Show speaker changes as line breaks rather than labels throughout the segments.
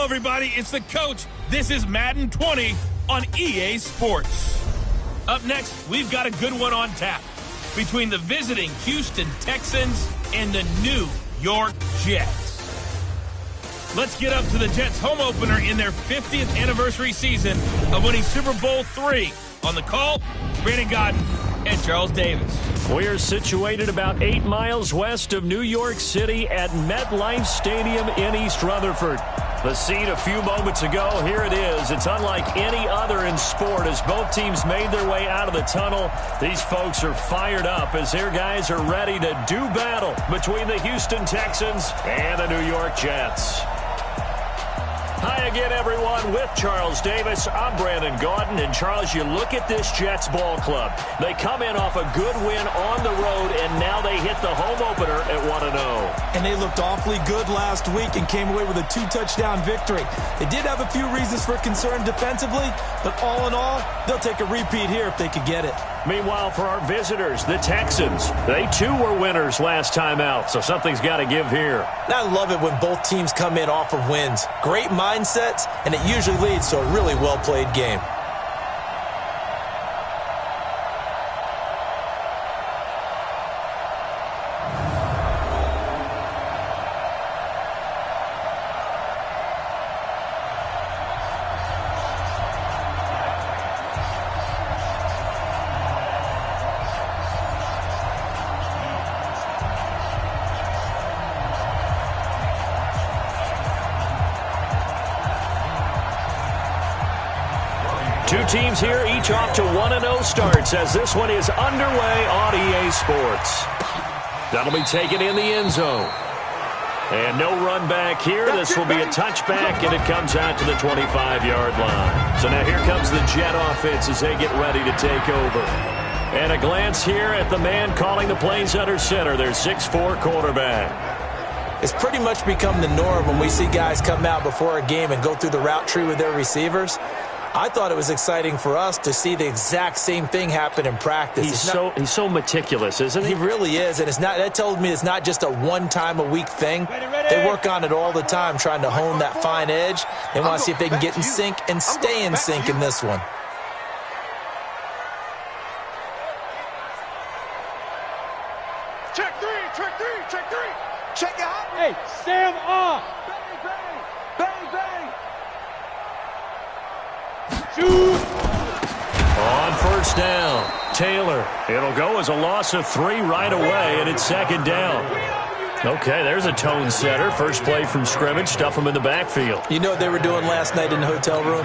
Hello, everybody. It's the coach. This is Madden 20 on EA Sports. Up next, we've got a good one on tap between the visiting Houston Texans and the New York Jets. Let's get up to the Jets' home opener in their 50th anniversary season of winning Super Bowl III. On the call, Brandon Godden and Charles Davis.
We are situated about 8 miles west of New York City at MetLife Stadium in East Rutherford. The scene a few moments ago, here it is. It's unlike any other in sport as both teams made their way out of the tunnel. These folks are fired up as their guys are ready to do battle between the Houston Texans and the New York Jets. Hi again, everyone. With Charles Davis, I'm Brandon Gaudin. And, Charles, you look at this Jets ball club. They come in off a good win on the road, and now they hit the home opener at 1-0.
And they looked awfully good last week and came away with a 2-touchdown victory. They did have a few reasons for concern defensively, but all in all, they'll take a repeat here if they could get it.
Meanwhile, for our visitors, the Texans, they too were winners last time out, so something's got to give here.
And I love it when both teams come in off of wins. Great mindsets, and it usually leads to a really well-played game.
Two teams here, each off to 1-0 starts as this one is underway on EA Sports. That'll be taken in the end zone. And no run back here. This will be a touchback, and it comes out to the 25-yard line. So now here comes the Jet offense as they get ready to take over. And a glance here at the man calling the plays under center, their 6'4" quarterback.
It's pretty much become the norm when we see guys come out before a game and go through the route tree with their receivers. I thought it was exciting for us to see the exact same thing happen in practice.
He's so meticulous, isn't he?
He really is, and that tells me it's not just a one-time-a-week thing. They work on it all the time, trying to hone that fine edge. They want to see if they can get in sync and stay in sync in this one.
Check three, check three, check three. Check out.
Hey, Sam off.
Bang, bang, bang, bang.
Shoot.
On first down, Taylor. It'll go as a loss of 3 right away, and it's second down. Okay, there's a tone setter. First play from scrimmage, stuff them in the backfield.
You know what they were doing last night in the hotel room?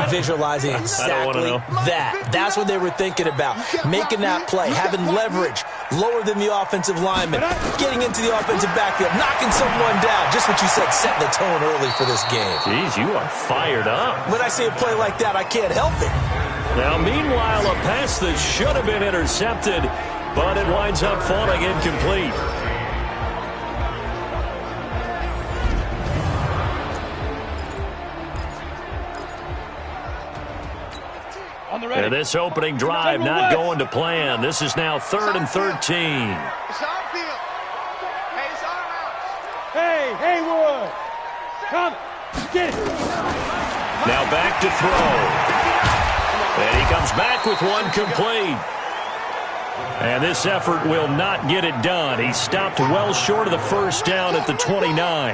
Visualizing exactly that. That's what they were thinking about. Making that play, having leverage, lower than the offensive lineman, getting into the offensive backfield, knocking someone down. Just what you said, setting the tone early for this game.
Jeez, you are fired up.
When I see a play like that, I can't help it.
Now, meanwhile, a pass that should have been intercepted, but it winds up falling incomplete. And this opening drive not going to plan. This is now 3rd and 13.
It's on field. Hey, it's on out.
Hey, Haywood. Come. Get it.
Now back to throw. And he comes back with one complete. And this effort will not get it done. He stopped well short of the first down at the 29.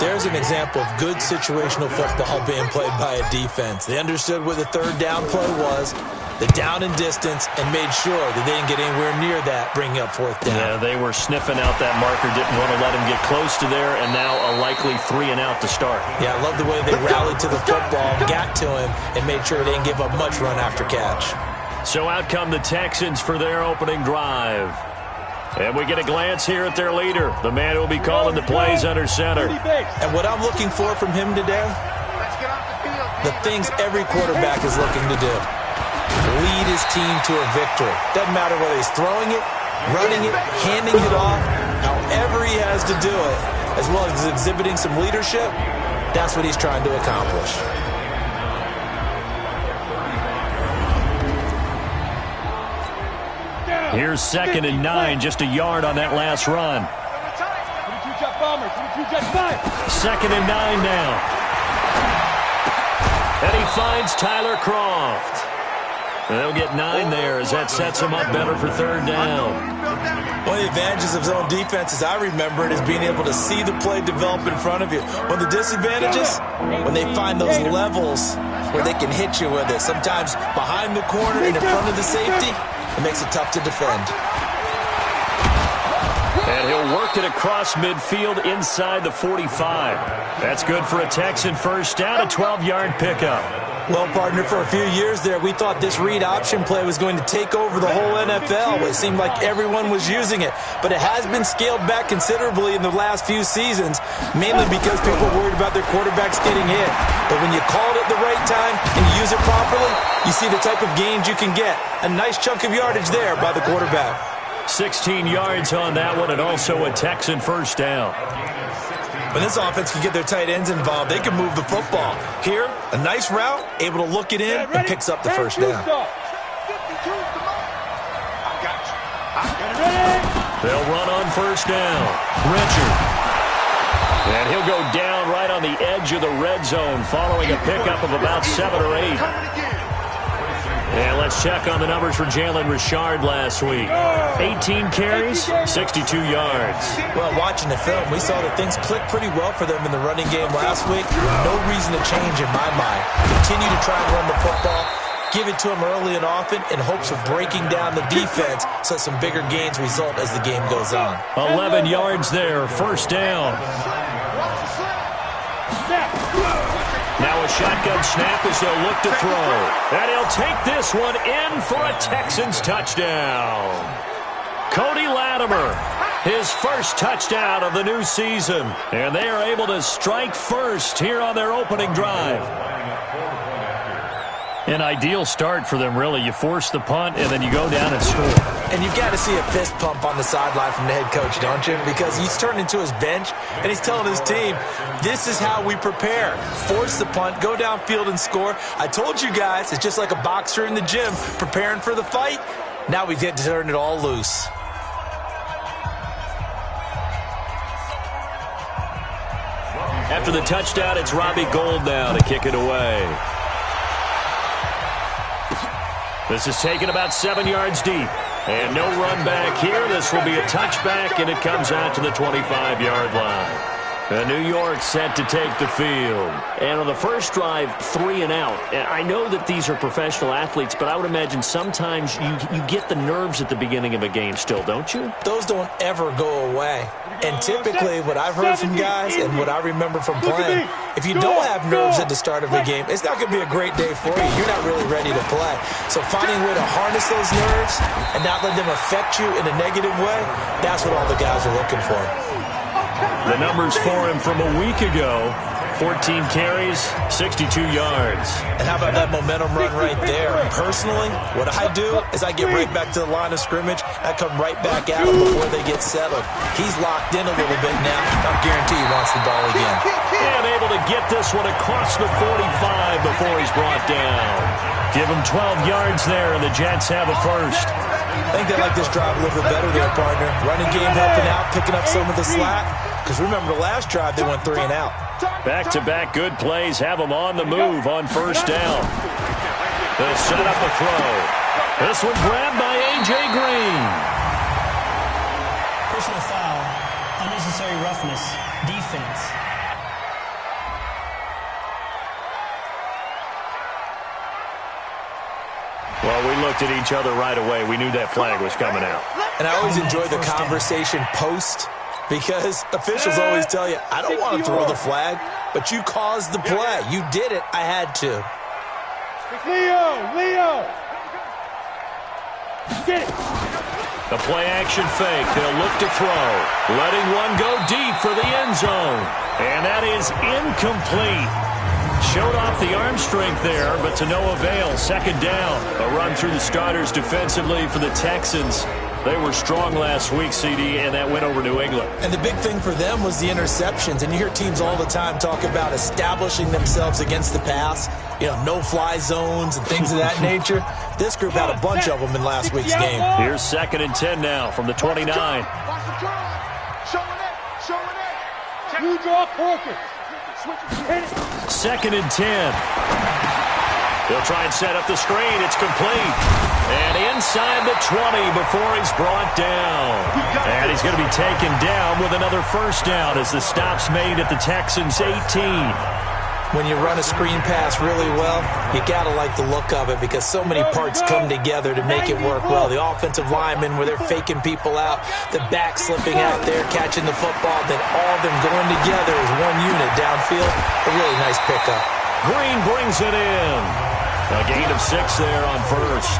There's an example of good situational football being played by a defense. They understood where the third down play was, the down and distance, and made sure that they didn't get anywhere near that, bringing up 4th down.
Yeah, they were sniffing out that marker, didn't want to let him get close to there, and now a likely 3 and out to start.
Yeah, I love the way they rallied to the football, got to him, and made sure they didn't give up much run after catch.
So out come the Texans for their opening drive. And we get a glance here at their leader, the man who will be calling the plays under center.
And what I'm looking for from him today,
Let's get off the field.
the things every quarterback is looking to do. Lead his team to a victory. Doesn't matter whether he's throwing it, running it, handing it off, however he has to do it, as well as exhibiting some leadership, that's what he's trying to accomplish.
Here's 2nd and 9, just a yard on that last run.
22 jet bombers, 22 jet fire.
2nd and 9 now. And he finds Tyler Croft. And they'll get 9 there as that sets him up better for third down.
One of the advantages of zone defense, as I remember it, is being able to see the play develop in front of you. One of the disadvantages, when they find those levels where they can hit you with it. Sometimes behind the corner and in front of the safety, it makes it tough to defend.
And he'll work it across midfield inside the 45. That's good for a Texan first down, a 12-yard pickup.
Well, partner, for a few years there, we thought this read option play was going to take over the whole NFL. It seemed like everyone was using it. But it has been scaled back considerably in the last few seasons, mainly because people are worried about their quarterbacks getting hit. But when you call it at the right time and you use it properly, you see the type of gains you can get. A nice chunk of yardage there by the quarterback.
16 yards on that one, and also a Texan first down.
When this offense can get their tight ends involved, they can move the football. Here, a nice route, able to look it in, and picks up the first down.
They'll run on first down. Richard. And he'll go down right on the edge of the red zone following a pickup of about 7 or 8. And let's check on the numbers for Jalen Richard last week. 18 carries, 62 yards.
Well, watching the film, we saw that things clicked pretty well for them in the running game last week. No reason to change in my mind. Continue to try and run the football. Give it to them early and often in hopes of breaking down the defense so some bigger gains result as the game goes on.
11 yards there, first down. Now a shotgun snap as they'll look to throw. And he'll take this one in for a Texans touchdown. Cody Latimer, his first touchdown of the new season. And they are able to strike first here on their opening drive. An ideal start for them, really. You force the punt, and then you go down and score.
And you've got to see a fist pump on the sideline from the head coach, don't you? Because he's turned into his bench, and he's telling his team, this is how we prepare. Force the punt, go downfield and score. I told you guys, it's just like a boxer in the gym preparing for the fight. Now we get to turn it all loose.
After the touchdown, it's Robbie Gould now to kick it away. This is taken about 7 yards deep. And no run back here. This will be a touchback, and it comes out to the 25-yard line. New York set to take the field. And on the first drive, 3 and out. I know that these are professional athletes, but I would imagine sometimes you get the nerves at the beginning of a game still, don't you?
Those don't ever go away. And typically what I've heard from guys and what I remember from playing, if you don't have nerves at the start of a game, it's not going to be a great day for you. You're not really ready to play. So finding a way to harness those nerves and not let them affect you in a negative way, that's what all the guys are looking for.
The numbers for him from a week ago, 14 carries, 62 yards.
And how about that momentum run right there? Personally, what I do is I get right back to the line of scrimmage. I come right back at them before they get settled. He's locked in a little bit now. I guarantee he wants the ball again.
And able to get this one across the 45 before he's brought down. Give him 12 yards there, and the Jets have a first.
I think they like this drive a little bit better there, partner. Running game helping out, picking up some of the slack. Because remember, the last drive, they went 3 and out.
Back-to-back good plays have them on the move on first down. They'll set up a throw. This one grabbed by A.J. Green.
Personal foul, unnecessary roughness, defense.
Well, we looked at each other right away. We knew that flag was coming out.
And I always enjoy the conversation post, because officials always tell you, I don't want to throw the flag, but you caused the play. You did it. I had to.
Leo! Get it!
The play-action fake. They'll look to throw. Letting one go deep for the end zone. And that is incomplete. Showed off the arm strength there, but to no avail. Second down. A run through the starters defensively for the Texans. They were strong last week, CD, and that went over New England.
And the big thing for them was the interceptions. And you hear teams all the time talk about establishing themselves against the pass, no-fly zones and things of that nature. This group had a bunch of them in last week's game.
Here's 2nd and 10 now from the 29.
You draw Corker.
2nd and 10. He'll try and set up the screen. It's complete. And inside the 20 before he's brought down. And he's going to be taken down with another first down as the stop's made at the Texans' 18.
When you run a screen pass really well, you got to like the look of it because so many parts come together to make it work well. The offensive linemen, where they're faking people out, the back slipping out there, catching the football, then all of them going together as one unit downfield. A really nice pickup.
Green brings it in. A gain of 6 there on first.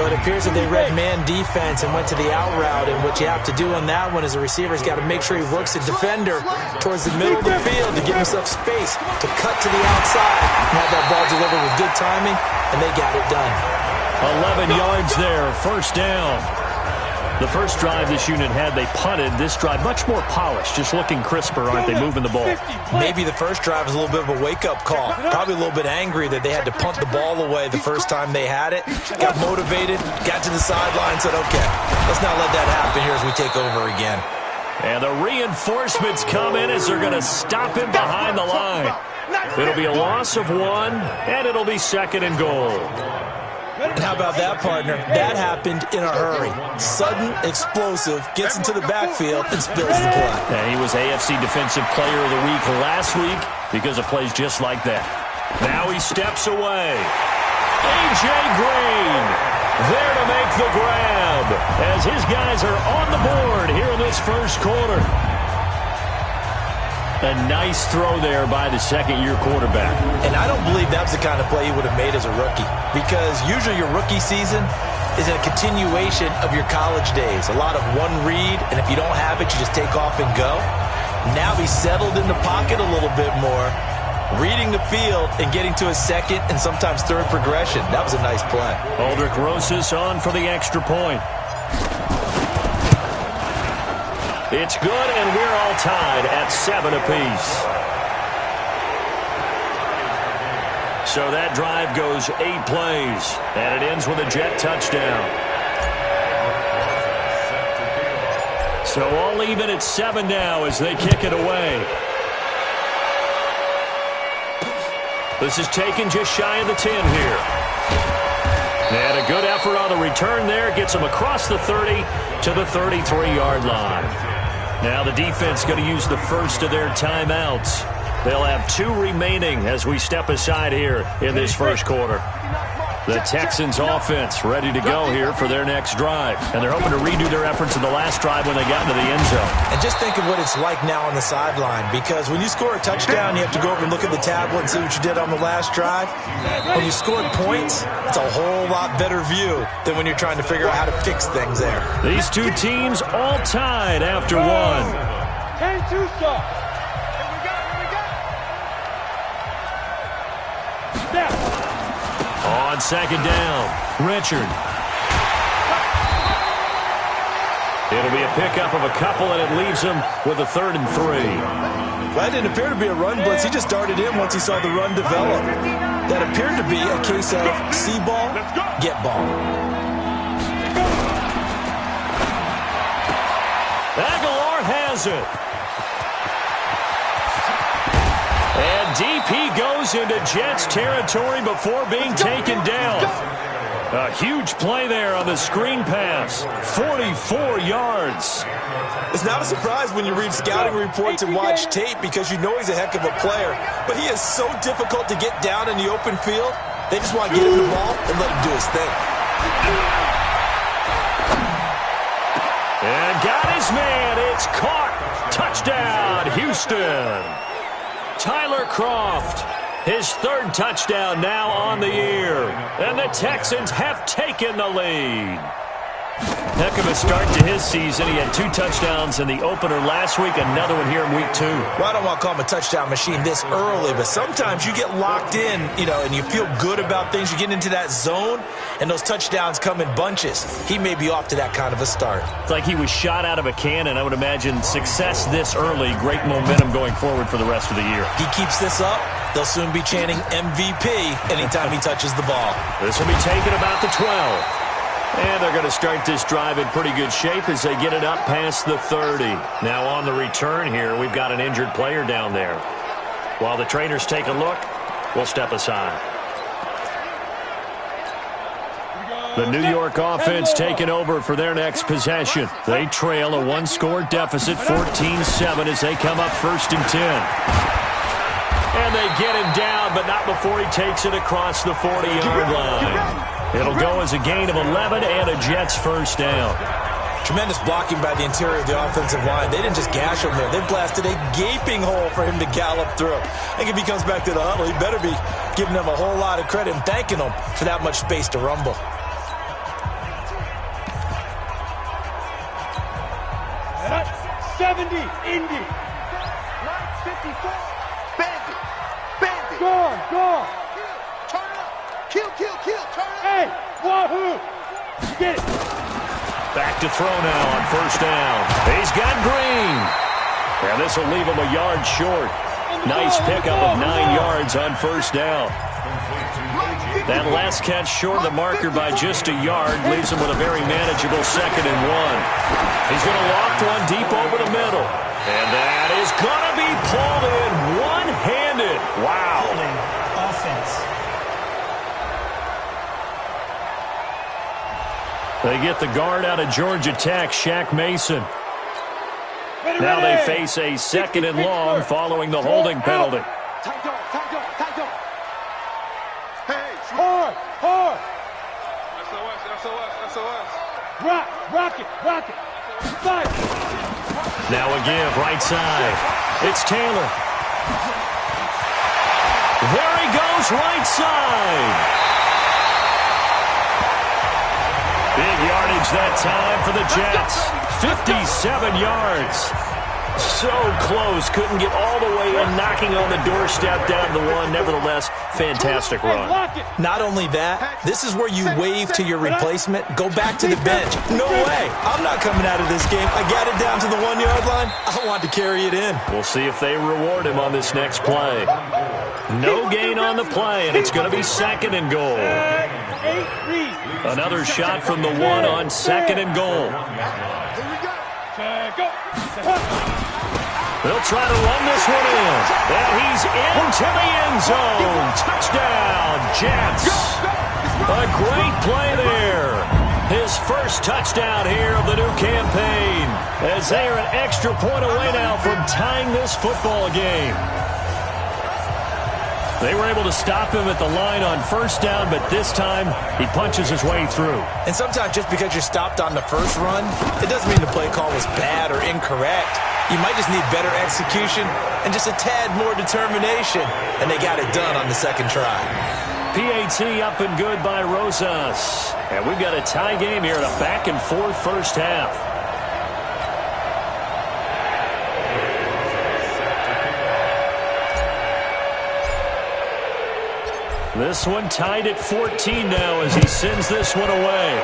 But it appears that they read man defense and went to the out route, and what you have to do on that one is the receiver's got to make sure he works the defender towards the middle of the field to give himself space to cut to the outside and have that ball delivered with good timing, and they got it done.
11 yards there, first down. The first drive this unit had, they punted. This drive, much more polished, just looking crisper, aren't they, moving the ball?
Maybe the first drive was a little bit of a wake-up call. Probably a little bit angry that they had to punt the ball away the first time they had it. Got motivated, got to the sideline, said, okay, let's not let that happen here as we take over again.
And the reinforcements come in as they're going to stop him behind the line. It'll be a loss of 1, and it'll be 2nd and goal.
And how about that, partner? That happened in a hurry. Sudden, explosive, gets into the backfield, and spills the play.
And he was AFC Defensive Player of the Week last week because of plays just like that. Now he steps away. A.J. Green there to make the grab as his guys are on the board here in this first quarter. A nice throw there by the second-year quarterback.
And I don't believe that's the kind of play he would have made as a rookie, because usually your rookie season is a continuation of your college days. A lot of one read, and if you don't have it, you just take off and go. Now he's settled in the pocket a little bit more, reading the field and getting to his second and sometimes third progression. That was a nice play.
Aldrich Rosas on for the extra point. It's good, and we're all tied at 7 apiece. So that drive goes 8 plays, and it ends with a Jet touchdown. So all even at 7 now as they kick it away. This is taken just shy of the 10 here. And a good effort on the return there. Gets them across the 30 to the 33-yard line. Now the defense going to use the first of their timeouts. They'll have 2 remaining as we step aside here in this first quarter. The Texans offense ready to go here for their next drive. And they're hoping to redo their efforts in the last drive when they got into the end zone.
And just think of what it's like now on the sideline, because when you score a touchdown, you have to go over and look at the tablet and see what you did on the last drive. When you scored points, it's a whole lot better view than when you're trying to figure out how to fix things there.
These 2 teams all tied after 1.
10-2 stop. Step.
On second down, Richard. It'll be a pickup of a couple, and it leaves him with a 3rd and 3.
That didn't appear to be a run blitz. He just darted in once he saw the run develop. That appeared to be a case of see ball, get ball.
Aguilar has it. And DP goes into Jets territory before being taken down. A huge play there on the screen pass. 44 yards.
It's not a surprise when you read scouting reports and watch tape, because you know he's a heck of a player. But he is so difficult to get down in the open field. They just want to get him the ball and let him do his thing.
And got his man. It's caught. Touchdown, Houston. Tyler Kroft, his 3rd touchdown now on the year. And the Texans have taken the lead. Heck of a start to his season. He had 2 touchdowns in the opener last week, another one here in week 2.
Well, I don't want to call him a touchdown machine this early, but sometimes you get locked in, and you feel good about things. You get into that zone, and those touchdowns come in bunches. He may be off to that kind of a start.
It's like he was shot out of a cannon. I would imagine success this early, great momentum going forward for the rest of the year.
He keeps this up, they'll soon be chanting MVP anytime he touches the ball.
This will be taken about the 12. And they're going to start this drive in pretty good shape as they get it up past the 30. Now on the return here, we've got an injured player down there. While the trainers take a look, we'll step aside. The New York offense taking over for their next possession. They trail a one-score deficit, 14-7, as they come up 1st and 10. And they get him down, but not before he takes it across the 40-yard line. It'll go as a gain of 11 and a Jets first down.
Tremendous blocking by the interior of the offensive line. They didn't just gash him there. They blasted a gaping hole for him to gallop through. I think if he comes back to the huddle, he better be giving them a whole lot of credit and thanking them for that much space to rumble.
Cut 70, Indy.
954. Bandit. Bandit.
Gone.
Turn it up. Kill. Turn it up.
Hey, wahoo. You get it.
Back to throw now on 1st down. He's got Green. And this will leave him a yard short. Nice pickup of 9 yards on 1st down. That last catch short of the marker by just a yard leaves him with a very manageable 2nd and 1. He's going to loft one deep over the middle. And that is going to be pulled in one-handed. Wow.
Holding offense.
They get the guard out of Georgia Tech, Shaq Mason. Now they face a 2nd and long following the holding penalty.
Tight dog. Hey.
Hard.
SOS.
Rock it. Fight.
Now a give, right side. It's Taylor. There he goes, right side. Big yardage that time for the Jets. 57 yards. So close. Couldn't get all the way in, knocking on the doorstep down to the one. Nevertheless, fantastic run.
Not only that, this is where you wave to your replacement, go back to the bench. No way. I'm not coming out of this game. I got it down to the 1-yard line. I want to carry it in.
We'll see if they reward him on this next play. No gain on the play, and it's going to be 2nd and goal. Another shot from the 1 on 2nd and goal. They'll try to run this one in. And he's into the end zone. Touchdown, Jets. A great play there. His first touchdown here of the new campaign, as they are an extra point away now from tying this football game. They were able to stop him at the line on 1st down, but this time he punches his way through.
And sometimes just because you're stopped on the first run, it doesn't mean the play call was bad or incorrect. You might just need better execution and just a tad more determination, and they got it done on the 2nd try.
PAT up and good by Rosas. And we've got a tie game here in a back-and-forth first half. This one tied at 14 now as he sends this one away.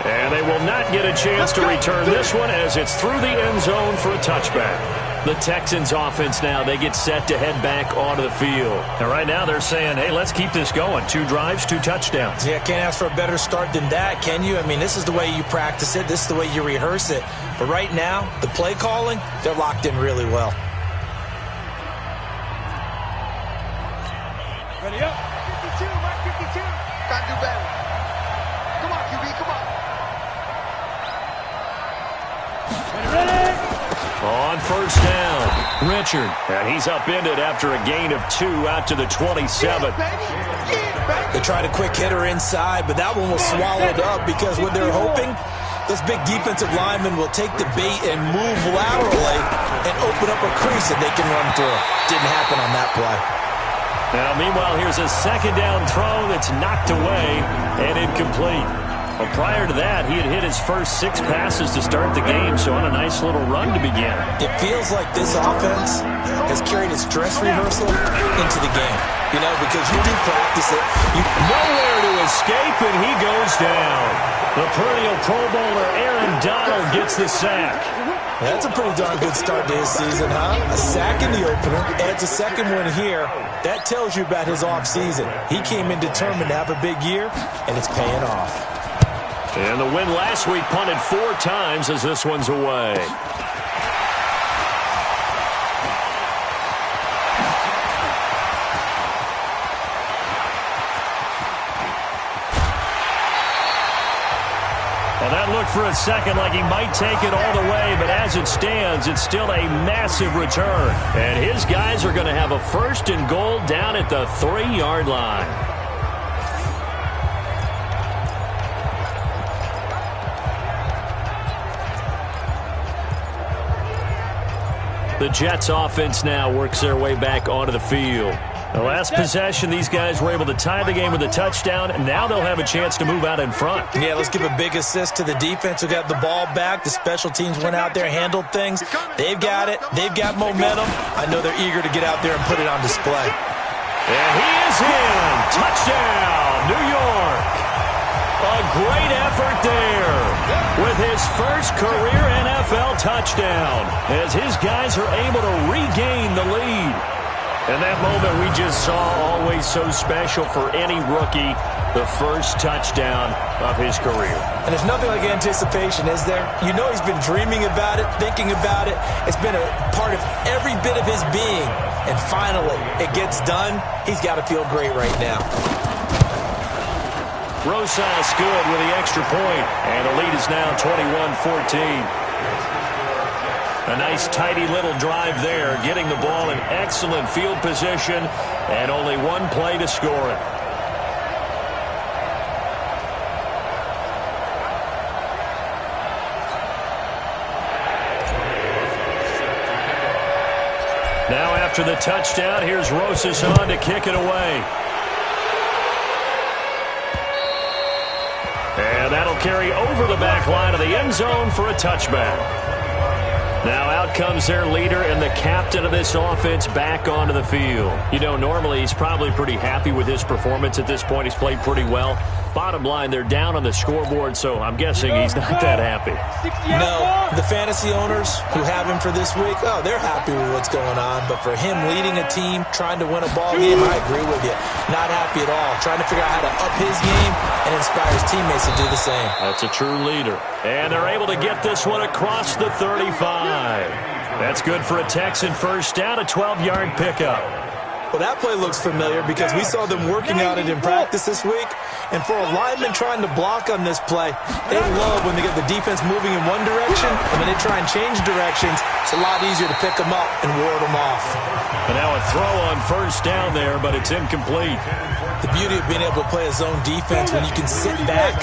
And they will not get a chance to return this one as it's through the end zone for a touchback. The Texans offense now, they get set to head back onto the field. And right now they're saying, hey, let's keep this going. 2 drives, 2 touchdowns.
Yeah, can't ask for a better start than that, can you? I mean, this is the way you practice it. This is the way you rehearse it. But right now, the play calling, they're locked in really well.
Ready up.
52, Mike 52. Gotta do better. Come on, QB, come on.
Ready.
On 1st down, Richard. And he's upended after a gain of 2 out to the 27.
They tried a quick hitter inside, but that one was swallowed up because what they're hoping, those big defensive linemen will take the bait and move laterally and open up a crease that they can run through. Didn't happen on that play.
Now, meanwhile, here's a 2nd down throw that's knocked away and incomplete. Well, prior to that, he had hit his first 6 passes to start the game, so on a nice little run to begin.
It feels like this offense has carried its dress rehearsal into the game. You know, because you do practice it.
Nowhere to escape, and he goes down. The perennial Pro Bowler Aaron Donald gets the sack.
That's a pretty darn good start to his season, huh? A sack in the opener, adds a 2nd one here. That tells you about his offseason. He came in determined to have a big year, and it's paying off.
And the win last week punted 4 times as this one's away. Well, that looked for a second like he might take it all the way, but as it stands, it's still a massive return. And his guys are going to have a 1st and goal down at the 3-yard line. The Jets offense now works their way back onto the field. The last possession, these guys were able to tie the game with a touchdown, and now they'll have a chance to move out in front.
Yeah, let's give a big assist to the defense who got the ball back. The special teams went out there, handled things. They've got it. They've got momentum. I know they're eager to get out there and put it on display.
And he is in. Touchdown, New York. A great effort there with his first career NFL touchdown as his guys are able to regain the lead. And that moment we just saw, always so special for any rookie, the first touchdown of his career.
And there's nothing like anticipation, is there? You know he's been dreaming about it, thinking about it. It's been a part of every bit of his being. And finally, it gets done. He's got to feel great right now.
Rosas good with the extra point, and the lead is now 21-14. A nice, tidy little drive there, getting the ball in excellent field position, and only one play to score it. Now after the touchdown, here's Rosas on to kick it away. And that'll carry over the back line of the end zone for a touchback. Now out comes their leader and the captain of this offense back onto the field. You know, normally he's probably pretty happy with his performance at this point. He's played pretty well. Bottom line, they're down on the scoreboard, so I'm guessing he's not that happy.
No, the fantasy owners who have him for this week, oh, they're happy with what's going on. But for him leading a team, trying to win a ball game, I agree with you. Not happy at all. Trying to figure out how to up his game and inspire his teammates to do the same.
That's a true leader. And they're able to get this one across the 35. That's good for a Texan first down, a 12-yard pickup.
Well, that play looks familiar because we saw them working on it in practice this week. And for a lineman trying to block on this play, they love when they get the defense moving in one direction, and when they try and change directions, it's a lot easier to pick them up and ward them off.
And now a throw on first down there, but it's incomplete.
The beauty of being able to play a zone defense when you can sit back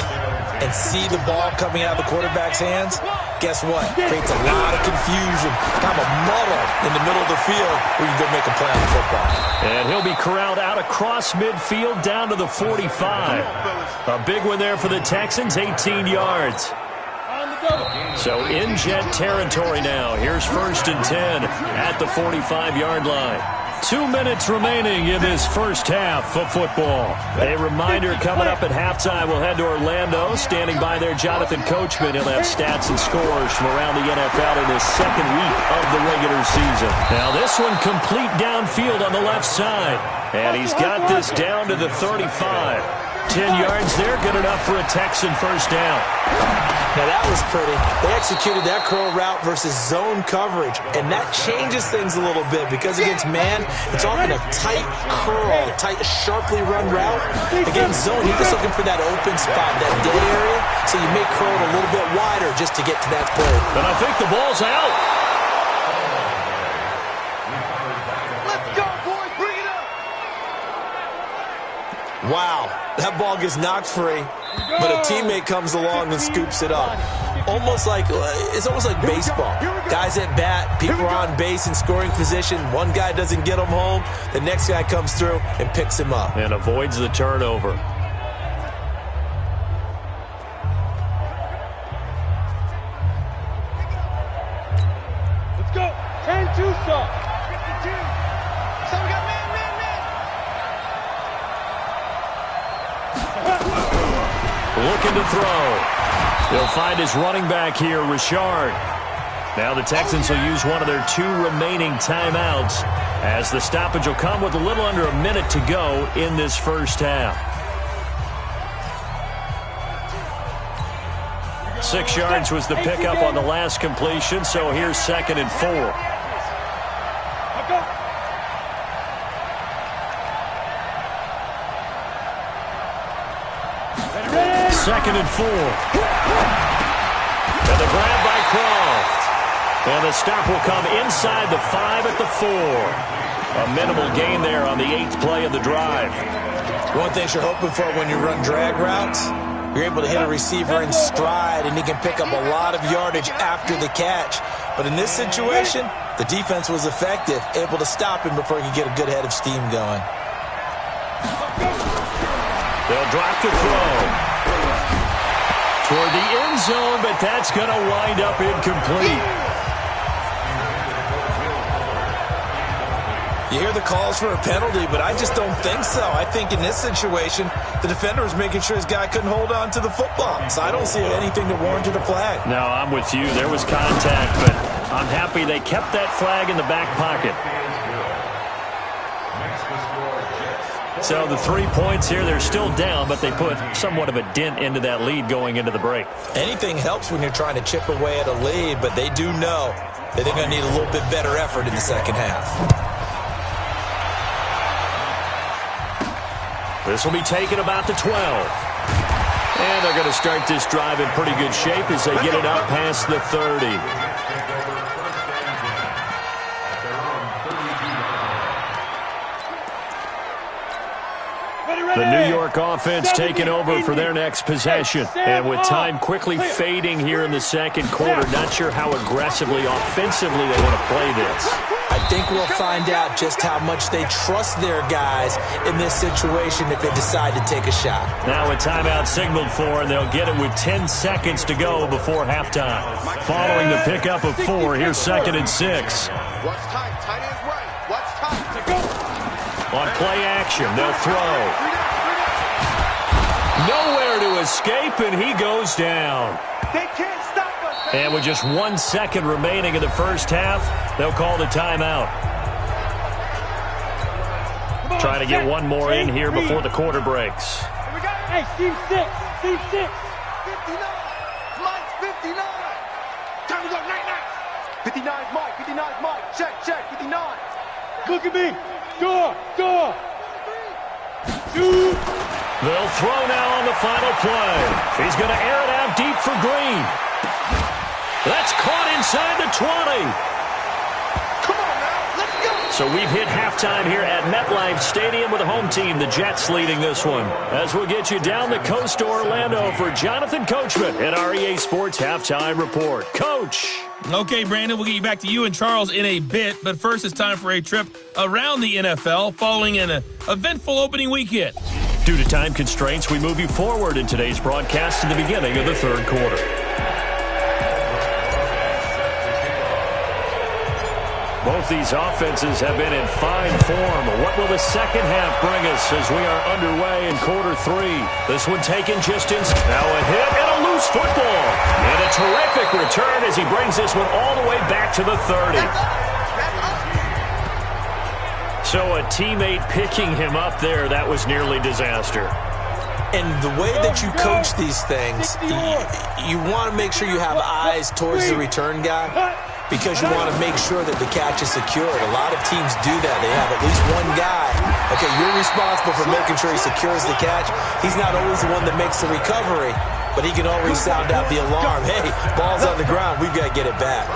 and see the ball coming out of the quarterback's hands, guess what? Creates a lot of confusion, kind of a muddle in the middle of the field where you go make a play on the football.
And he'll be corralled out across midfield down to the 45. A big one there for the Texans, 18 yards. So in Jet territory now. Here's 1st and 10 at the 45-yard line. 2 minutes remaining in this first half of football. A reminder coming up at halftime, we'll head to Orlando. Standing by there, Jonathan Coachman. He'll have stats and scores from around the NFL in this second week of the regular season. Now this one complete downfield on the left side. And he's got this down to the 35. 10 yards there, good enough for a Texan first down.
Now that was pretty. They executed that curl route versus zone coverage, and that changes things a little bit because against man, it's often a tight curl, tight, sharply run route. Against zone, you're just looking for that open spot, that dead area, so you may curl it a little bit wider just to get to that play.
But I think the ball's out.
Let's go, boys. Bring it up.
Wow, that ball gets knocked free, but a teammate comes along and scoops it up. It's almost like baseball. Guys at bat, people are on base in scoring position. One guy doesn't get him home. The next guy comes through and picks him up.
And avoids the turnover.
Let's go. 10-2 stop.
52. So we got man.
Looking to throw. He'll find his running back here, Richard. Now the Texans will use one of their 2 remaining timeouts as the stoppage will come with a little under a minute to go in this first half. 6 yards was the pickup on the last completion, so here's 2nd and 4.
Let's go.
2nd and 4. And the grab by Croft. And the stop will come inside the 5 at the 4. A minimal gain there on the 8th play of the drive.
One thing you're hoping for when you run drag routes, you're able to hit a receiver in stride, and he can pick up a lot of yardage after the catch. But in this situation, the defense was effective, able to stop him before he could get a good head of steam going.
They'll drop to throw. Toward the end zone, but that's going to wind up incomplete.
You hear the calls for a penalty, but I just don't think so. I think in this situation, the defender was making sure his guy couldn't hold on to the football. So I don't see anything to warrant a flag.
No, I'm with you. There was contact, but I'm happy they kept that flag in the back pocket. So the 3 points here, they're still down, but they put somewhat of a dent into that lead going into the break.
Anything helps when you're trying to chip away at a lead, but they do know that they're going to need a little bit better effort in the second half.
This will be taken about the 12. And they're going to start this drive in pretty good shape as they get it up past the 30. The New York offense taking over for their next possession. And with time quickly fading here in the second quarter, not sure how aggressively, offensively they want to play this.
I think we'll find out just how much they trust their guys in this situation if they decide to take a shot.
Now a timeout signaled for, and they'll get it with 10 seconds to go before halftime. Following the pickup of 4, here's 2nd and 6.
Watch tight. Tight end's right. Watch tight.
On play action, they'll throw. Nowhere to escape, and he goes down.
They can't stop us.
And with just 1 second remaining in the first half, they'll call the timeout. Trying to get one more in here before the quarter breaks.
Hey, team 6. Team 6.
59. Mike's 59. Time to go. Night. 59's Mike. 59's Mike. Check. 59.
Look at me. Door. Shoot.
They'll throw now on the final play. He's going to air it out deep for Green. That's caught inside the 20.
Come on now. Let's go.
So we've hit halftime here at MetLife Stadium with the home team, the Jets, leading this one. As we'll get you down the coast to Orlando for Jonathan Coachman at our EA Sports Halftime Report. Coach.
Okay, Brandon, we'll get you back to you and Charles in a bit. But first, it's time for a trip around the NFL following an eventful opening weekend.
Due to time constraints, we move you forward in today's broadcast to the beginning of the third quarter. Both these offenses have been in fine form. What will the second half bring us as we are underway in quarter 3? This one taken just in. Now a hit and a loose football. And a terrific return as he brings this one all the way back to the 30. So a teammate picking him up there, that was nearly disaster.
And the way that you coach these things, you want to make sure you have eyes towards the return guy, because you want to make sure that the catch is secured. A lot of teams do that. They have at least one guy. Okay, you're responsible for making sure he secures the catch. He's not always the one that makes the recovery, but he can always sound out the alarm. Hey, ball's on the ground. We've got to get it back.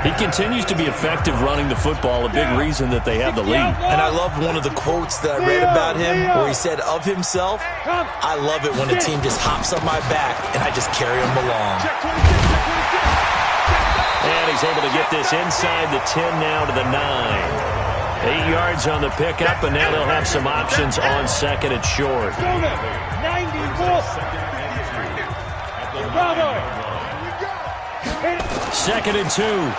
He continues to be effective running the football, a big reason that they have the lead.
And I love one of the quotes that I read about him where he said of himself, I love it when a team just hops on my back and I just carry them along.
And he's able to get this inside the 10 now to the 9. 8 yards on the pickup, and now they'll have some options on second and short. 2nd and 2.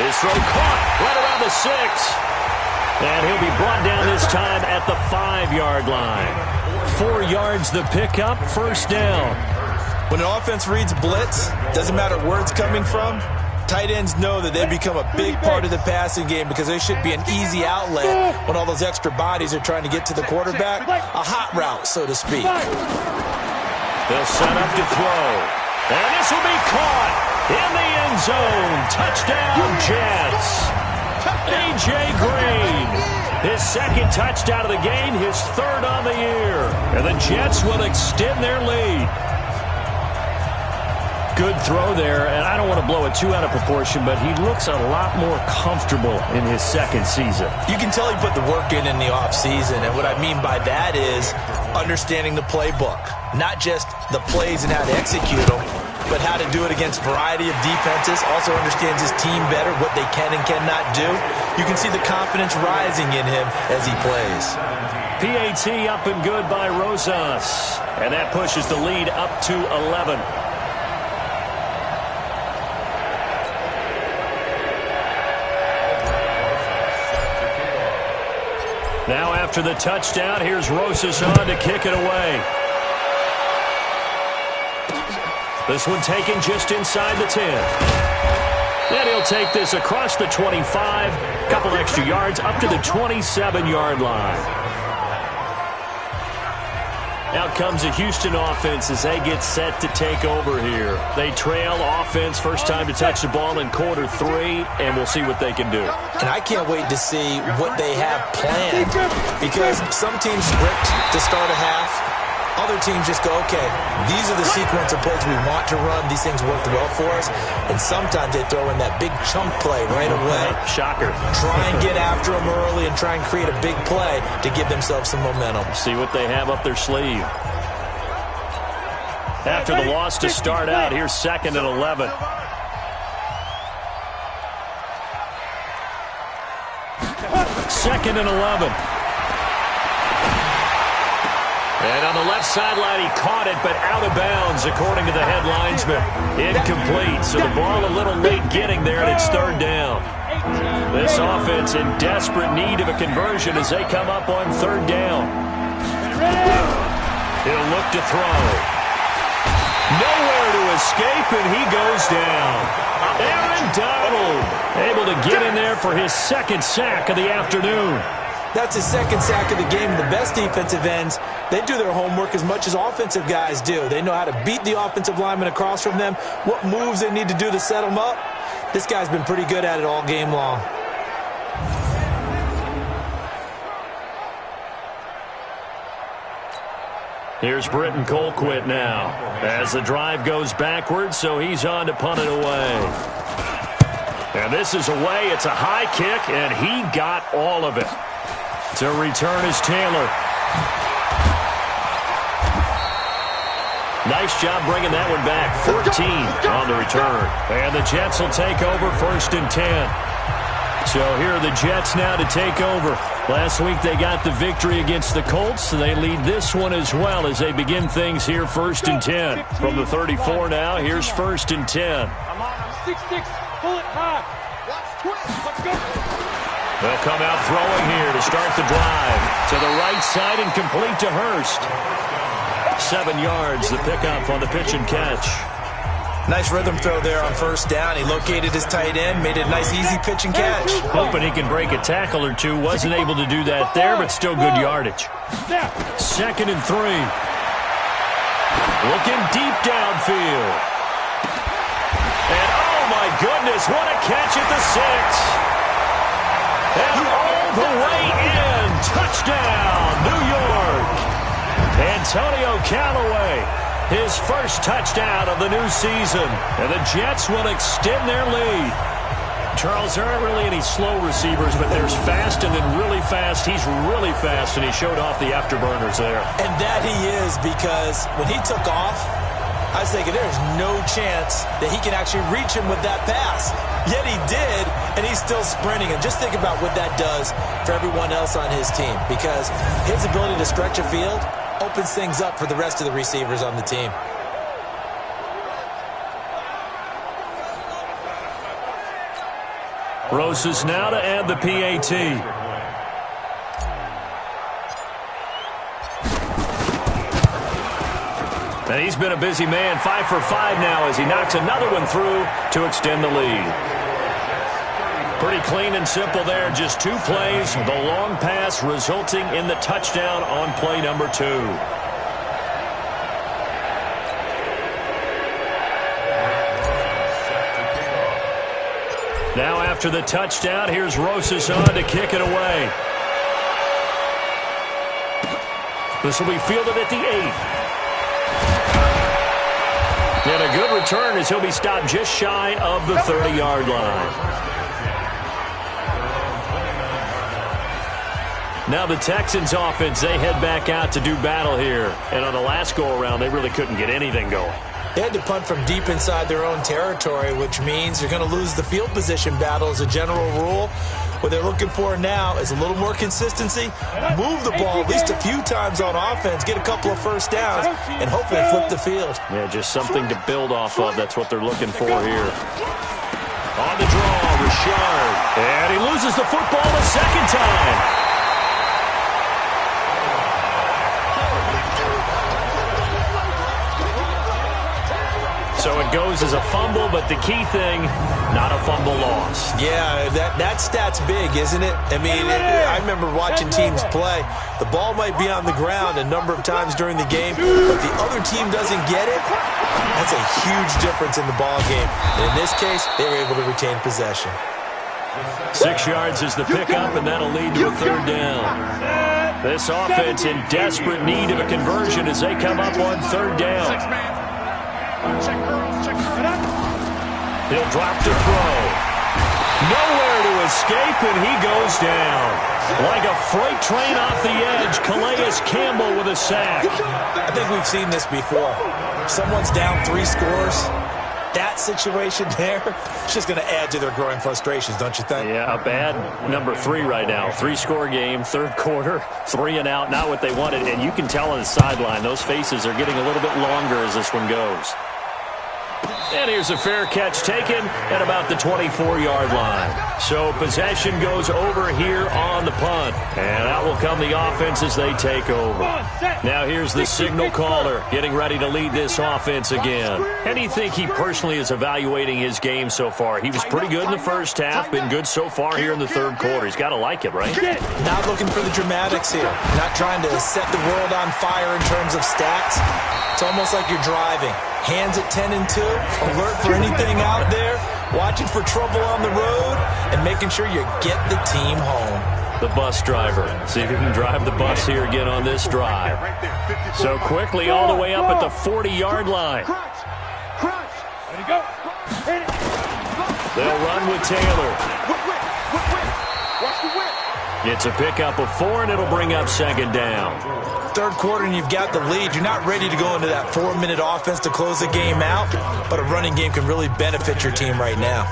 His throw caught right around the 6. And he'll be brought down this time at the 5-yard line. 4 yards the pickup, first down.
When an offense reads blitz, doesn't matter where it's coming from, tight ends know that they become a big part of the passing game because they should be an easy outlet when all those extra bodies are trying to get to the quarterback. A hot route, so to speak.
They'll set up to throw. And this will be caught in the end zone. Touchdown, Jets. A.J. Green. His second touchdown of the game, his third on the year. And the Jets will extend their lead. Good throw there, and I don't want to blow it too out of proportion, but he looks a lot more comfortable in his second season.
You can tell he put the work in the offseason, and what I mean by that is understanding the playbook. Not just the plays and how to execute them, but how to do it against a variety of defenses. Also understands his team better, what they can and cannot do. You can see the confidence rising in him as he plays.
PAT up and good by Rosas, and that pushes the lead up to 11. Now after the touchdown, here's Rosas on to kick it away. This one taken just inside the 10. Then he'll take this across the 25, couple extra yards up to the 27-yard line. Out comes the Houston offense as they get set to take over here. They trail offense, first time to touch the ball in quarter 3, and we'll see what they can do.
And I can't wait to see what they have planned, because some teams script to start a half. Other teams just go, okay, these are the sequence of plays we want to run. These things worked well for us. And sometimes they throw in that big chunk play right away.
Shocker.
Try and get after them early and try and create a big play to give themselves some momentum.
See what they have up their sleeve. After the loss to start out, here's 2nd and 11. Second and 11. And on the left sideline, he caught it, but out of bounds, according to the head linesman. Incomplete, so the ball a little late getting there, and it's 3rd down. This offense in desperate need of a conversion as they come up on 3rd down. He'll look to throw. Nowhere to escape, and he goes down. Aaron Donald able to get in there for his 2nd sack of the afternoon.
That's his 2nd sack of the game. The best defensive ends, they do their homework as much as offensive guys do. They know how to beat the offensive lineman across from them, what moves they need to do to set them up. This guy's been pretty good at it all game long.
Here's Britton Colquitt now as the drive goes backwards, so he's on to punt it away. And this is away. It's a high kick, and he got all of it. To return is Taylor. Nice job bringing that one back. 14 on the return. And the Jets will take over 1st and 10. So here are the Jets now to take over. Last week they got the victory against the Colts, so they lead this one as well as they begin things here 1st and 10. From the 34 now, here's 1st and 10.
I'm on. 6-6. Pull it high. Let's go.
They'll come out throwing here to start the drive. To the right side and complete to Hurst. 7 yards, the pickup on the pitch and catch.
Nice rhythm throw there on 1st down. He located his tight end, made it a nice, easy pitch and catch.
Hoping he can break a tackle or two. Wasn't able to do that there, but still good yardage. 2nd and 3. Looking deep downfield. And oh my goodness, what a catch at the 6. And all the way in. Touchdown, New York. Antonio Callaway, his first touchdown of the new season. And the Jets will extend their lead. Charles, there aren't really any slow receivers, but there's fast and then really fast. He's really fast, and he showed off the afterburners there.
And that he is, because when he took off, I was thinking there's no chance that he can actually reach him with that pass. Yet he did, and he's still sprinting. And just think about what that does for everyone else on his team, because his ability to stretch a field opens things up for the rest of the receivers on the team.
Rosas now to add the PAT. And he's been a busy man, 5 for 5 now as he knocks another one through to extend the lead. Pretty clean and simple there, just 2 plays. The long pass resulting in the touchdown on play number 2. Now after the touchdown, here's Rosas on to kick it away. This will be fielded at the 8. And a good return as he'll be stopped just shy of the 30-yard line. Now the Texans offense, they head back out to do battle here. And on the last go-around, they really couldn't get anything going.
They had to punt from deep inside their own territory, which means you're going to lose the field position battle as a general rule. What they're looking for now is a little more consistency, move the ball at least a few times on offense, get a couple of first downs, and hopefully flip the field.
Yeah, just something to build off of. That's what they're looking for here. On the draw, Richard. And he loses the football a second time. So it goes as a fumble, but the key thing, not a fumble loss.
Yeah, that stat's big, isn't it? I mean, I remember watching teams play. The ball might be on the ground a number of times during the game, but the other team doesn't get it. That's a huge difference in the ball game. And in this case, they were able to retain possession.
6 yards is the pickup, and that'll lead to a third down. This offense in desperate need of a conversion as they come up on third down. He'll drop to throw. Nowhere to escape, and he goes down. Like a freight train off the edge, Calais Campbell with a sack.
I think we've seen this before. Someone's down 3 scores. That situation there, it's just going to add to their growing frustrations, don't you think?
Yeah, a bad number 3 right now. 3-score game, third quarter, 3 and out, not what they wanted. And you can tell on the sideline, those faces are getting a little bit longer as this one goes. And here's a fair catch taken at about the 24-yard line. So possession goes over here on the punt. And out will come the offense as they take over. Now here's the signal caller getting ready to lead this offense again. How do you think he personally is evaluating his game so far? He was pretty good in the first half, been good so far here in the third quarter. He's got to like it, right?
Not looking for the dramatics here. Not trying to set the world on fire in terms of stats. It's almost like you're driving. Hands at 10 and 2, alert for anything out there, watching for trouble on the road, and making sure you get the team home.
The bus driver. See if he can drive the bus here again on this drive. So quickly all the way up at the 40-yard line. They'll run with Taylor. It's a pickup of 4, and it'll bring up second down.
Third quarter and you've got the lead. You're not ready to go into that 4-minute offense to close the game out, but a running game can really benefit your team right now.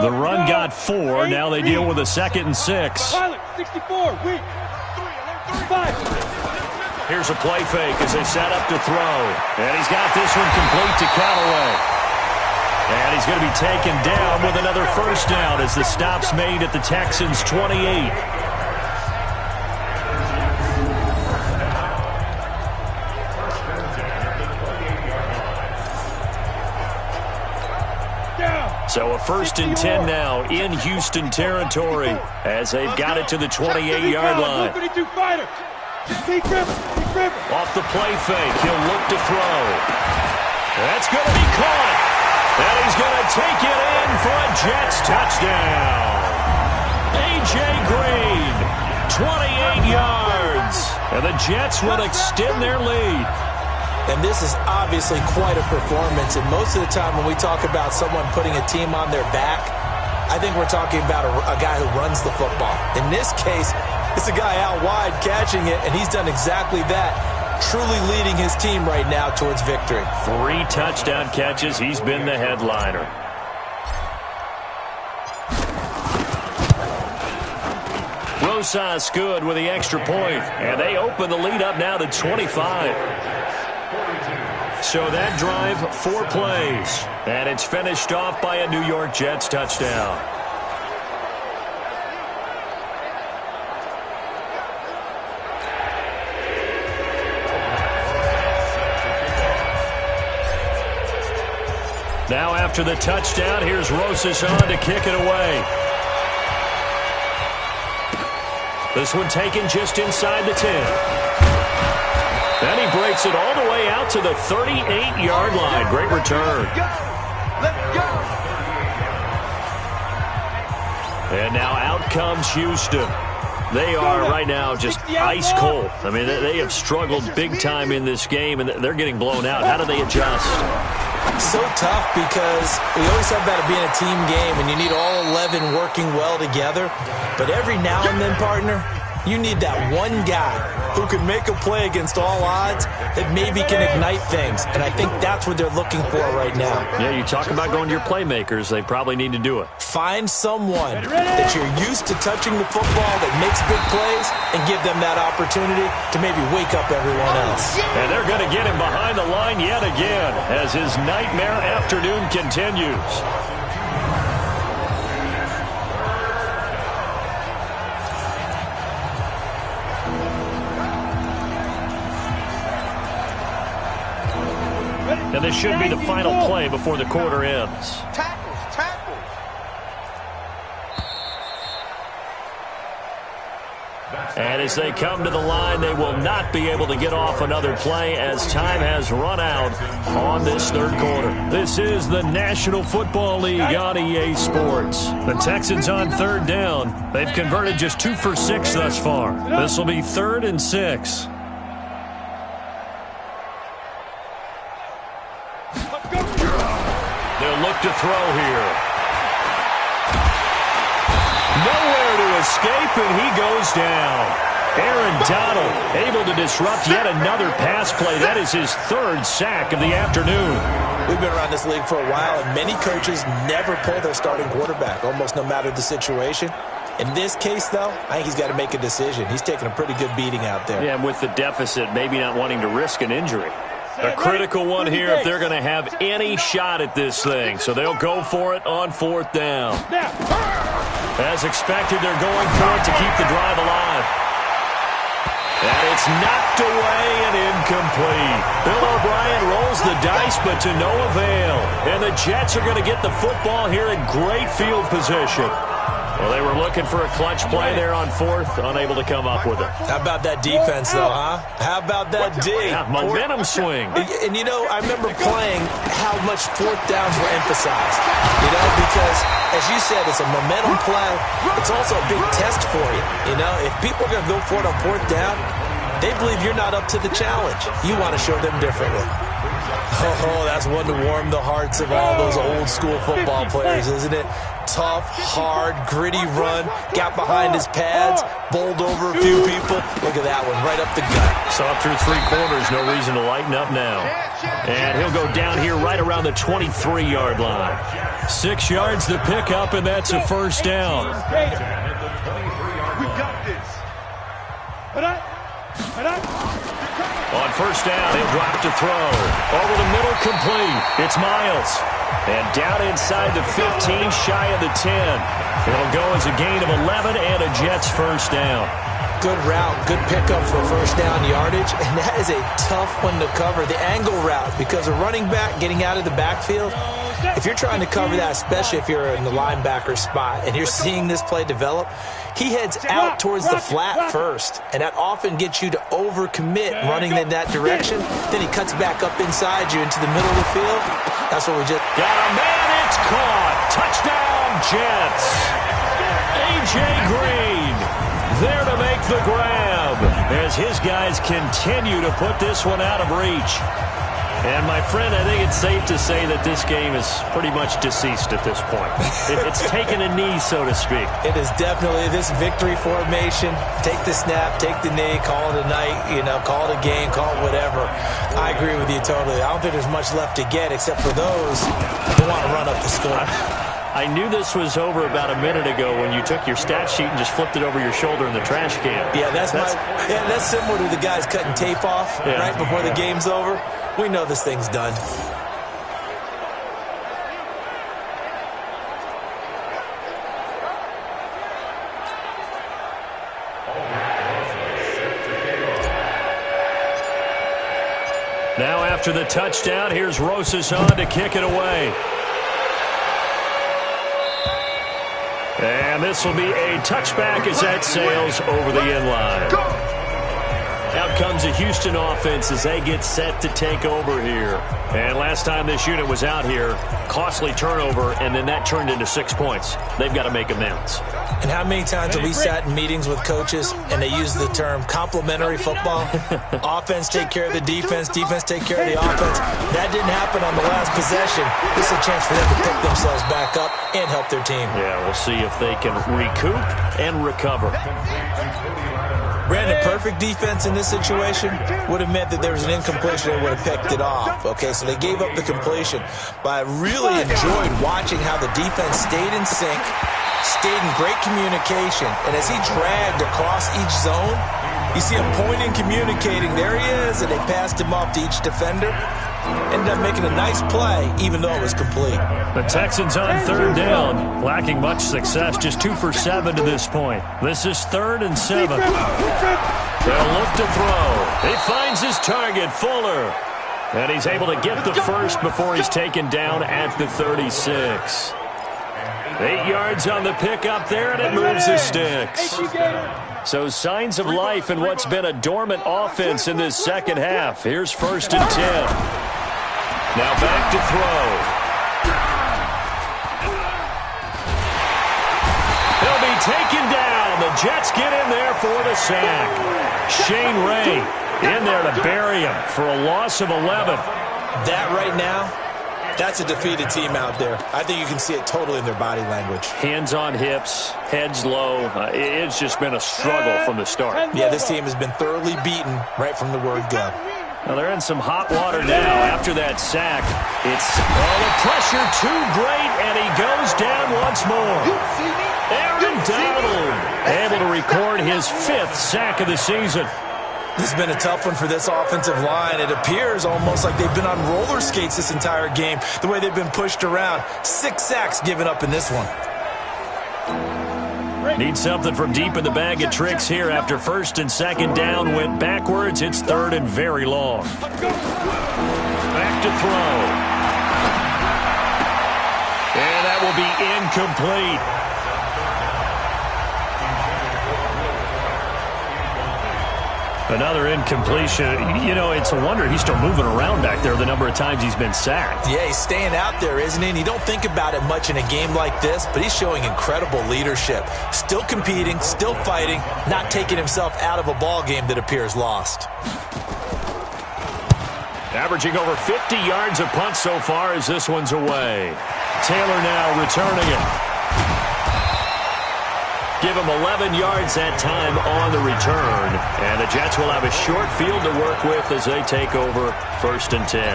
The run got 4. Now they deal with a 2nd and 6.
64, weak. 5.
Here's a play fake as they set up to throw. And he's got this one complete to Callaway. And he's going to be taken down with another first down as the stop's made at the Texans' 28. So a 1st and 10 now in Houston territory as they've got it to the 28-yard line. Off the play fake, he'll look to throw. That's going to be caught. And he's going to take it in for a Jets touchdown. A.J. Green, 28 yards. And the Jets will extend their lead.
And this is obviously quite a performance. And most of the time when we talk about someone putting a team on their back, I think we're talking about a guy who runs the football. In this case, it's a guy out wide catching it, and he's done exactly that, truly leading his team right now towards victory.
3 touchdown catches. He's been the headliner. Rosas good with the extra point, and they open the lead up now to 25. So that drive, 4 plays, and it's finished off by a New York Jets touchdown. Now after the touchdown, here's Rosas on to kick it away. This one taken just inside the 10. And he breaks it all the way out to the 38-yard line. Great return. And now out comes Houston. They are right now just ice cold. I mean, they have struggled big time in this game, and they're getting blown out. How do they adjust?
So tough because we always talk about it being a team game, and you need all 11 working well together. But every now and then, partner, you need that one guy who can make a play against all odds that maybe can ignite things. And I think that's what they're looking for right now.
Yeah, you talk about going to your playmakers. They probably need to do it.
Find someone that you're used to touching the football that makes big plays and give them that opportunity to maybe wake up everyone else.
And they're going to get him behind the line yet again as his nightmare afternoon continues. And this should be the final play before the quarter ends.
Tackles.
And as they come to the line, they will not be able to get off another play as time has run out on this third quarter. This is the National Football League on EA Sports. The Texans on third down. They've converted just 2 for 6 thus far. This will be 3rd and 6. They'll look to throw here. Nowhere to escape, and he goes down. Aaron Donald able to disrupt yet another pass play. That is his 3rd sack of the afternoon.
We've been around this league for a while, and many coaches never pull their starting quarterback, almost no matter the situation. In this case, though, I think he's got to make a decision. He's taking a pretty good beating out there.
Yeah, and with the deficit, maybe not wanting to risk an injury. A critical one here if they're going to have any shot at this thing. So they'll go for it on 4th down. As expected, they're going for it to keep the drive alive. And it's knocked away and incomplete. Bill O'Brien rolls the dice, but to no avail. And the Jets are going to get the football here in great field position. Well, they were looking for a clutch play there on 4th, unable to come up with it.
How about that defense, though, huh? How about that D?
Yeah, momentum swing.
And, you know, I remember playing how much 4th downs were emphasized. You know, because, as you said, it's a momentum play. It's also a big test for you. You know, if people are going to go for it on 4th down, they believe you're not up to the challenge. You want to show them differently. Oh, that's one to warm the hearts of all those old-school football players, isn't it? Tough, hard, gritty run, got behind his pads, bowled over a few people. Look at that one, right up the gut.
So up through 3 quarters, no reason to lighten up now. And he'll go down here right around the 23-yard line. 6 yards to pick up, and that's a 1st down.
We got this.
On 1st down, he'll drop to throw. Over the middle, complete. It's Miles. And down inside the 15, shy of the 10. It'll go as a gain of 11 and a Jets 1st down.
Good route, good pickup for 1st down yardage, and that is a tough one to cover, the angle route, because a running back getting out of the backfield, if you're trying to cover that, especially if you're in the linebacker spot and you're seeing this play develop, he heads out towards the flat first, and that often gets you to overcommit running in that direction. Then he cuts back up inside you into the middle of the field. That's what we just
got a man. It's caught. Touchdown, Jets. A.J. Green there to make the grab as his guys continue to put this one out of reach. And, my friend, I think it's safe to say that this game is pretty much deceased at this point. It's taken a knee, so to speak.
It is definitely this victory formation. Take the snap, take the knee, call it a night, you know, call it a game, call it whatever. I agree with you totally. I don't think there's much left to get except for those who want to run up the score.
I knew this was over about a minute ago when you took your stat sheet and just flipped it over your shoulder in the trash can.
Yeah, that's similar to the guys cutting tape off right before the game's over. We know this thing's done.
Now after the touchdown, here's Rosas on to kick it away. And this will be a touchback as that sails over the end line. Now Out comes the Houston offense as they get set to take over here. And last time this unit was out here, costly turnover, and then that turned into 6 points. They've got to make amends.
And how many times have we sat in meetings with coaches and they use the term complementary football? Offense take care of the defense, defense take care of the offense. That didn't happen on the last possession. This is a chance for them to pick themselves back up and help their team.
Yeah, we'll see if they can recoup and recover.
Brandon, perfect defense in this situation would have meant that there was an incompletion. They would have picked it off. Okay, so they gave up the completion. But I really enjoyed watching how the defense stayed in sync, stayed in great communication. And as he dragged across each zone, you see him pointing, communicating. There he is, and they passed him off to each defender. Ended up making a nice play, even though it was complete.
The Texans on third down, lacking much success, just 2 for 7 to this point. This is 3rd and 7. They'll look to throw. He finds his target, Fuller. And he's able to get the first before he's taken down at the 36. 8 yards on the pickup there, and it moves the sticks. So signs of life in what's been a dormant offense in this second half. Here's 1st and 10. Now back to throw. He'll be taken down. The Jets get in there for the sack. Shane Ray in there to bury him for a loss of 11.
That right now, that's a defeated team out there. I think you can see it totally in their body language.
Hands on hips, heads low. It's just been a struggle from the start.
Yeah, this team has been thoroughly beaten right from the word go.
Well, they're in some hot water now after that sack. It's the pressure too great, and he goes down once more. Aaron Donald able to record his 5th sack of the season.
This has been a tough one for this offensive line. It appears almost like they've been on roller skates this entire game, the way they've been pushed around. 6 sacks given up in this one.
Need something from deep in the bag of tricks here after 1st and 2nd down went backwards. It's 3rd and very long. Back to throw. And that will be incomplete. Another incompletion. You know, it's a wonder he's still moving around back there the number of times he's been sacked.
Yeah, he's staying out there, isn't he? And you don't think about it much in a game like this, but he's showing incredible leadership. Still competing, still fighting, not taking himself out of a ball game that appears lost.
Averaging over 50 yards a punt so far as this one's away. Taylor now returning it. Give him 11 yards that time on the return. And the Jets will have a short field to work with as they take over 1st and 10.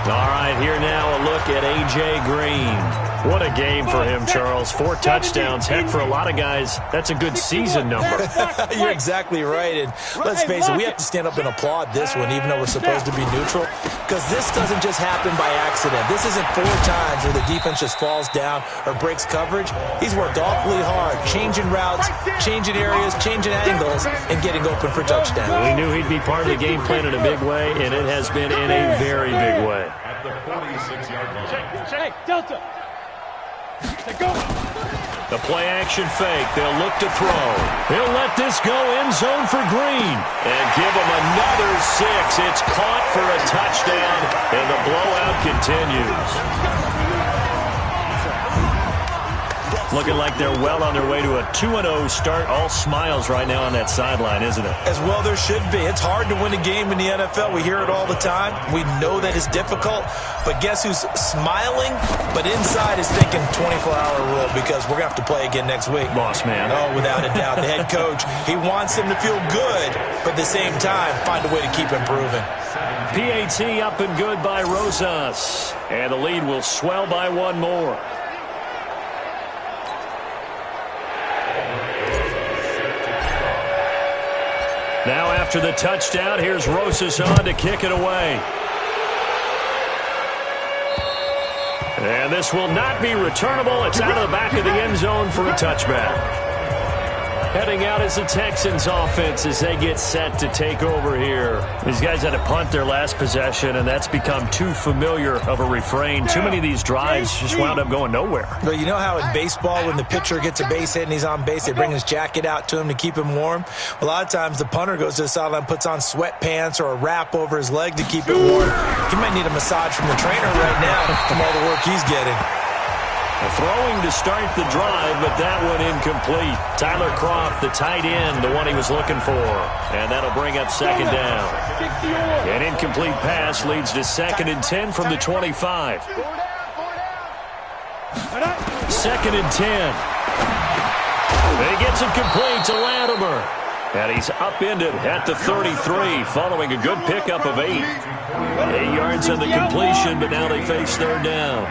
All right, here now a look at A.J. Green. What a game for him, Charles. 4 touchdowns. Heck, for a lot of guys, that's a good season number.
You're exactly right. And let's face it, we have to stand up and applaud this one, even though we're supposed to be neutral, because this doesn't just happen by accident. This isn't 4 times where the defense just falls down or breaks coverage. He's worked awfully hard, changing routes, changing areas, changing angles, and getting open for touchdowns.
We knew he'd be part of the game plan in a big way, and it has been in a very big way.
At the 46-yard line. Hey, Delta.
The play-action fake. They'll look to throw. He'll let this go end zone for Green. And give him another 6. It's caught for a touchdown, and the blowout continues. Looking like they're well on their way to a 2-0 start. All smiles right now on that sideline, isn't it?
As well there should be. It's hard to win a game in the NFL. We hear it all the time. We know that it's difficult. But guess who's smiling? But inside is thinking 24-hour rule, because we're going to have to play again next week.
Boss man.
Oh, without a doubt. The head coach, he wants them to feel good, but at the same time, find a way to keep improving.
PAT up and good by Rosas. And the lead will swell by 1 more. Now after the touchdown, here's Rosas on to kick it away. And this will not be returnable. It's out of the back of the end zone for a touchback. Heading out is the Texans offense as they get set to take over here. These guys had to punt their last possession, and that's become too familiar of a refrain. Too many of these drives just wound up going nowhere.
But you know how in baseball, when the pitcher gets a base hit and he's on base, they bring his jacket out to him to keep him warm? A lot of times the punter goes to the sideline, puts on sweatpants or a wrap over his leg to keep it warm. He might need a massage from the trainer right now from all the work he's getting.
Throwing to start the drive, but that one incomplete. Tyler Croft, the tight end, the one he was looking for. And that'll bring up second down. An incomplete pass leads to 2nd and 10 from the 25. 2nd and 10. He gets it complete to Latimer. And he's upended at the 33 following a good pickup of 8. 8 yards on the completion, but now they face 3rd down.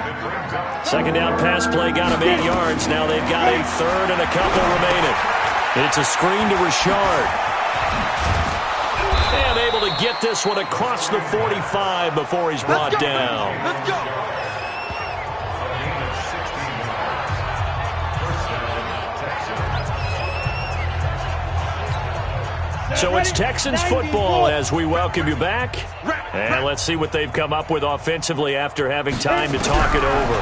2nd down pass play got him 8 yards. Now they've got a 3rd and a couple remaining. It's a screen to Richard. And able to get this one across the 45 before he's brought down.
Let's go.
So it's Texans football as we welcome you back. And let's see what they've come up with offensively after having time to talk it over.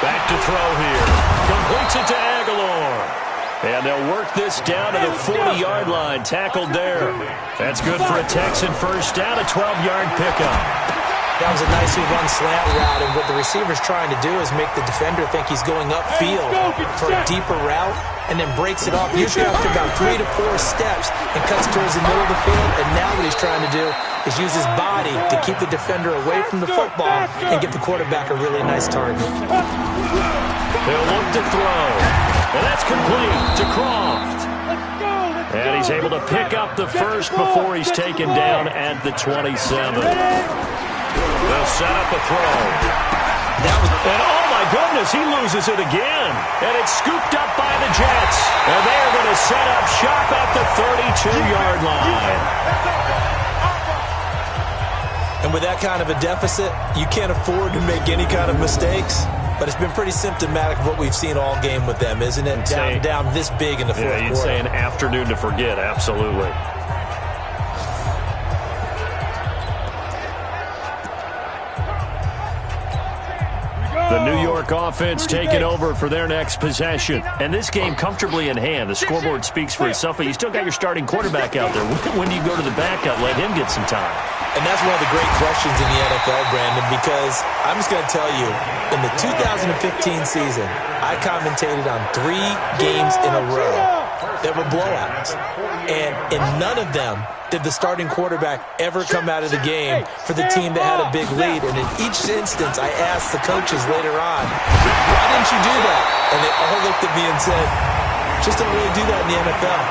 Back to throw here. Completes it to Aguilar. And they'll work this down to the 40-yard line. Tackled there. That's good for a Texan first down, a 12-yard pickup.
That was a nicely run slant route, and what the receiver's trying to do is make the defender think he's going upfield for a deeper route and then breaks it off, usually after about 3 to 4 steps, and cuts towards the middle of the field. And now what he's trying to do is use his body to keep the defender away from the football and get the quarterback a really nice target.
They'll look to throw, and that's complete to Croft. And he's able to pick up the first before he's taken down at the 27. They'll set up a throw. And oh my goodness, he loses it again. And it's scooped up by the Jets. And they're going to set up shop at the 32-yard line.
And with that kind of a deficit, you can't afford to make any kind of mistakes. But it's been pretty symptomatic of what we've seen all game with them, isn't it? Down this big in the fourth quarter.
You'd say an afternoon to forget, absolutely. The New York offense taking over for their next possession. And this game comfortably in hand. The scoreboard speaks for itself, but you still got your starting quarterback out there. When do you go to the backup? Let him get some time.
And that's one of the great questions in the NFL, Brandon, because I'm just going to tell you, in the 2015 season, I commentated on 3 games in a row that were blowouts. And in none of them did the starting quarterback ever come out of the game for the team that had a big lead. And in each instance, I asked the coaches later on, why didn't you do that? And they all looked at me and said, just don't really do that in the NFL.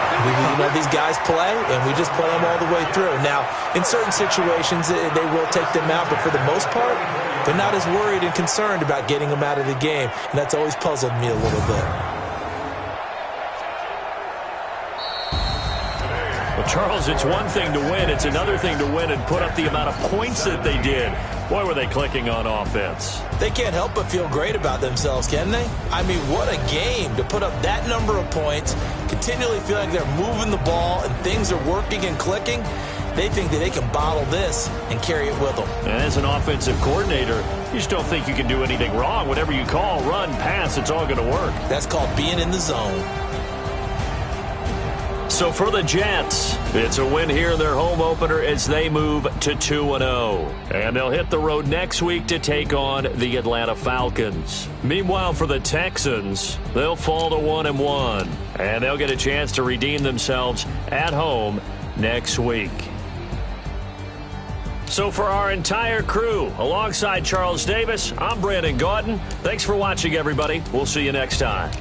These guys play, and we just play them all the way through. Now, in certain situations, they will take them out, but for the most part, they're not as worried and concerned about getting them out of the game, and that's always puzzled me a little bit.
Well, Charles, it's one thing to win. It's another thing to win and put up the amount of points that they did. Boy, were they clicking on offense.
They can't help but feel great about themselves, can they? I mean, what a game to put up that number of points, continually feel like they're moving the ball and things are working and clicking. They think that they can bottle this and carry it with them.
And as an offensive coordinator, you just don't think you can do anything wrong. Whatever you call, run, pass, it's all going to work.
That's called being in the zone.
So for the Jets, it's a win here in their home opener as they move to 2-0. And they'll hit the road next week to take on the Atlanta Falcons. Meanwhile, for the Texans, they'll fall to 1-1. And they'll get a chance to redeem themselves at home next week. So for our entire crew, alongside Charles Davis, I'm Brandon Gaudin. Thanks for watching, everybody. We'll see you next time.